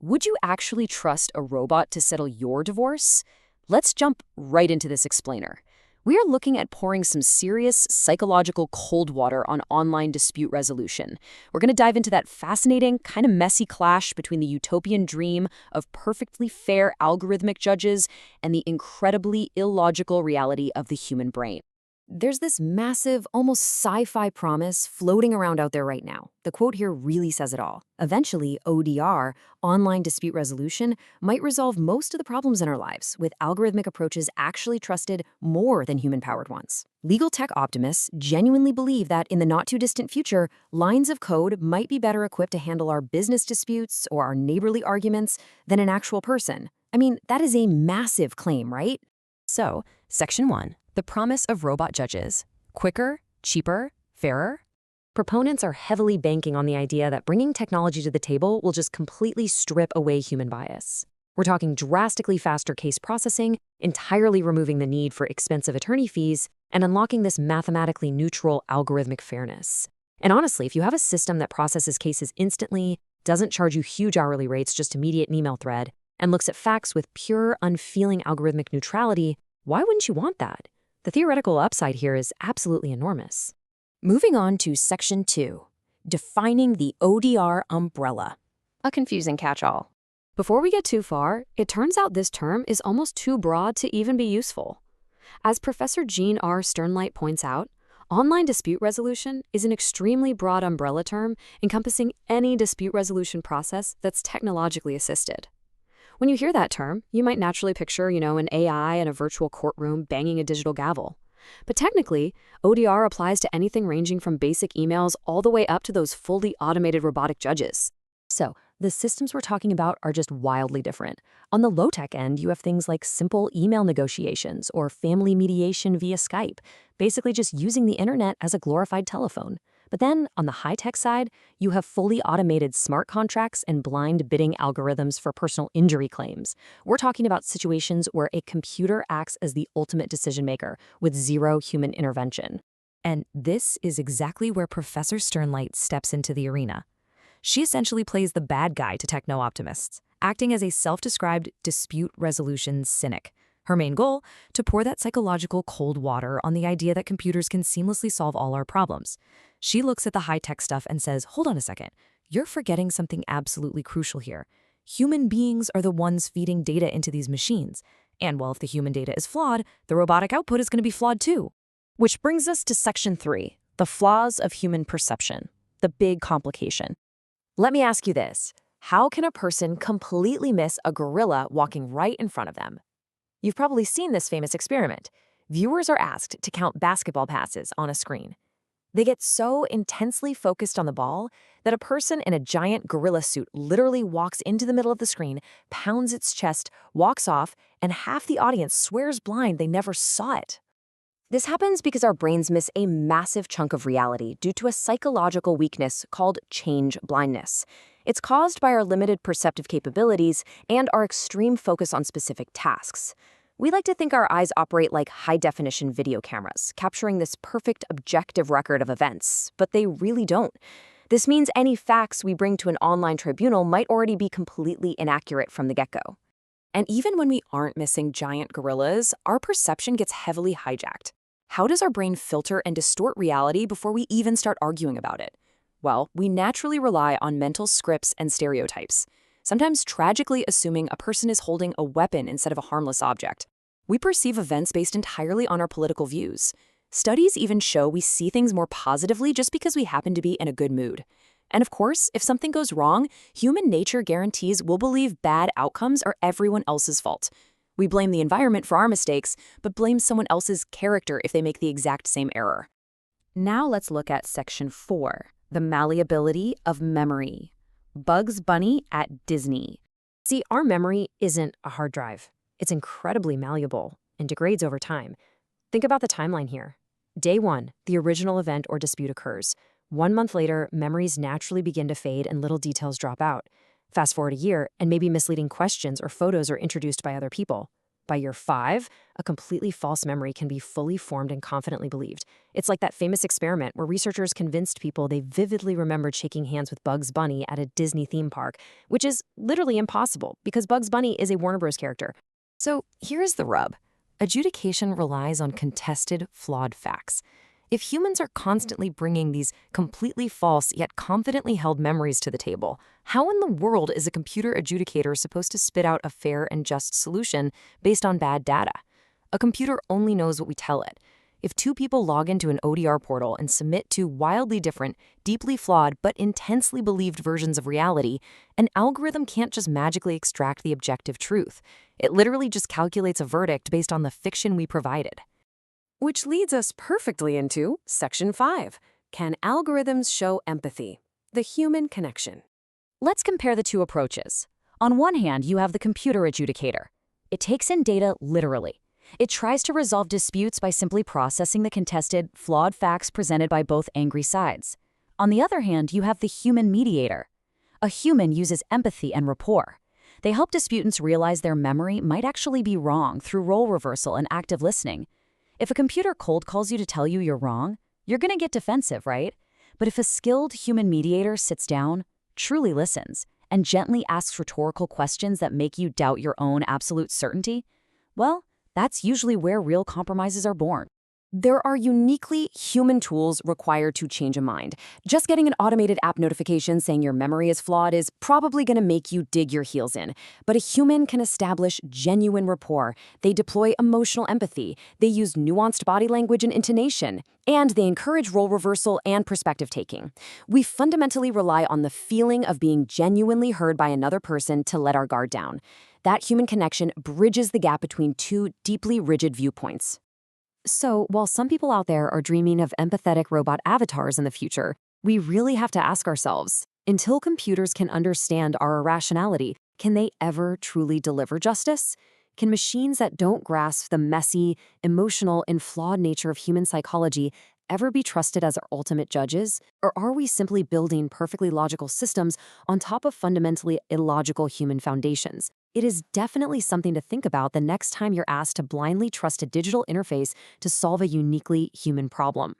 would you actually trust a robot to settle your divorce? Let's jump right into this explainer. We are looking at pouring some serious psychological cold water on online dispute resolution. We're going to dive into that fascinating, kind of messy clash between the utopian dream of perfectly fair algorithmic judges and the incredibly illogical reality of the human brain. There's this massive, almost sci-fi promise floating around out there right now. The quote here really says it all. Eventually, ODR, online dispute resolution, might resolve most of the problems in our lives, with algorithmic approaches actually trusted more than human-powered ones. Legal tech optimists genuinely believe that in the not-too-distant future, lines of code might be better equipped to handle our business disputes or our neighborly arguments than an actual person. I mean, that is a massive claim, right? So, Section 1. The promise of robot judges. Quicker, cheaper, fairer? Proponents are heavily banking on the idea that bringing technology to the table will just completely strip away human bias. We're talking drastically faster case processing, entirely removing the need for expensive attorney fees, and unlocking this mathematically neutral algorithmic fairness. And honestly, if you have a system that processes cases instantly, doesn't charge you huge hourly rates just immediate an email thread, and looks at facts with pure, unfeeling algorithmic neutrality, why wouldn't you want that? The theoretical upside here is absolutely enormous. Moving on to Section 2, defining the ODR umbrella. A confusing catch-all. Before we get too far, it turns out this term is almost too broad to even be useful. As Professor Jean R. Sternlight points out, online dispute resolution is an extremely broad umbrella term encompassing any dispute resolution process that's technologically assisted. When you hear that term, you might naturally picture, an AI in a virtual courtroom banging a digital gavel. But technically, ODR applies to anything ranging from basic emails all the way up to those fully automated robotic judges. So, the systems we're talking about are just wildly different. On the low-tech end, you have things like simple email negotiations or family mediation via Skype, basically just using the internet as a glorified telephone. But then, on the high-tech side, you have fully automated smart contracts and blind bidding algorithms for personal injury claims. We're talking about situations where a computer acts as the ultimate decision-maker with zero human intervention. And this is exactly where Professor Sternlight steps into the arena. She essentially plays the bad guy to techno-optimists, acting as a self-described dispute resolution cynic. Her main goal, to pour that psychological cold water on the idea that computers can seamlessly solve all our problems. She looks at the high-tech stuff and says, hold on a second, you're forgetting something absolutely crucial here. Human beings are the ones feeding data into these machines. And well, if the human data is flawed, the robotic output is going to be flawed too. Which brings us to Section 3, the flaws of human perception, the big complication. Let me ask you this. How can a person completely miss a gorilla walking right in front of them? You've probably seen this famous experiment. Viewers are asked to count basketball passes on a screen. They get so intensely focused on the ball that a person in a giant gorilla suit literally walks into the middle of the screen, pounds its chest, walks off, and half the audience swears blind they never saw it. This happens because our brains miss a massive chunk of reality due to a psychological weakness called change blindness. It's caused by our limited perceptive capabilities and our extreme focus on specific tasks. We like to think our eyes operate like high-definition video cameras, capturing this perfect objective record of events, but they really don't. This means any facts we bring to an online tribunal might already be completely inaccurate from the get-go. And even when we aren't missing giant gorillas, our perception gets heavily hijacked. How does our brain filter and distort reality before we even start arguing about it? Well, we naturally rely on mental scripts and stereotypes, sometimes tragically assuming a person is holding a weapon instead of a harmless object. We perceive events based entirely on our political views. Studies even show we see things more positively just because we happen to be in a good mood. And of course, if something goes wrong, human nature guarantees we'll believe bad outcomes are everyone else's fault. We blame the environment for our mistakes, but blame someone else's character if they make the exact same error. Now let's look at Section 4, the malleability of memory. Bugs Bunny at Disney. See, our memory isn't a hard drive. It's incredibly malleable and degrades over time. Think about the timeline here. Day 1, the original event or dispute occurs. 1 month later, memories naturally begin to fade and little details drop out. Fast forward a year, and maybe misleading questions or photos are introduced by other people. By year 5, a completely false memory can be fully formed and confidently believed. It's like that famous experiment where researchers convinced people they vividly remembered shaking hands with Bugs Bunny at a Disney theme park, which is literally impossible because Bugs Bunny is a Warner Bros. Character. So here's the rub. Adjudication relies on contested, flawed facts. If humans are constantly bringing these completely false yet confidently held memories to the table, how in the world is a computer adjudicator supposed to spit out a fair and just solution based on bad data? A computer only knows what we tell it. If two people log into an ODR portal and submit two wildly different, deeply flawed, but intensely believed versions of reality, an algorithm can't just magically extract the objective truth. It literally just calculates a verdict based on the fiction we provided. Which leads us perfectly into Section 5. Can algorithms show empathy? The human connection. Let's compare the two approaches. On one hand, you have the computer adjudicator. It takes in data literally. It tries to resolve disputes by simply processing the contested, flawed facts presented by both angry sides. On the other hand, you have the human mediator. A human uses empathy and rapport. They help disputants realize their memory might actually be wrong through role reversal and active listening. If a computer cold calls you to tell you you're wrong, you're going to get defensive, right? But if a skilled human mediator sits down, truly listens, and gently asks rhetorical questions that make you doubt your own absolute certainty, well, that's usually where real compromises are born. There are uniquely human tools required to change a mind. Just getting an automated app notification saying your memory is flawed is probably going to make you dig your heels in. But a human can establish genuine rapport. They deploy emotional empathy. They use nuanced body language and intonation. And they encourage role reversal and perspective taking. We fundamentally rely on the feeling of being genuinely heard by another person to let our guard down. That human connection bridges the gap between two deeply rigid viewpoints. So, while some people out there are dreaming of empathetic robot avatars in the future, we really have to ask ourselves, until computers can understand our irrationality, can they ever truly deliver justice? Can machines that don't grasp the messy, emotional, and flawed nature of human psychology ever be trusted as our ultimate judges? Or are we simply building perfectly logical systems on top of fundamentally illogical human foundations? It is definitely something to think about the next time you're asked to blindly trust a digital interface to solve a uniquely human problem.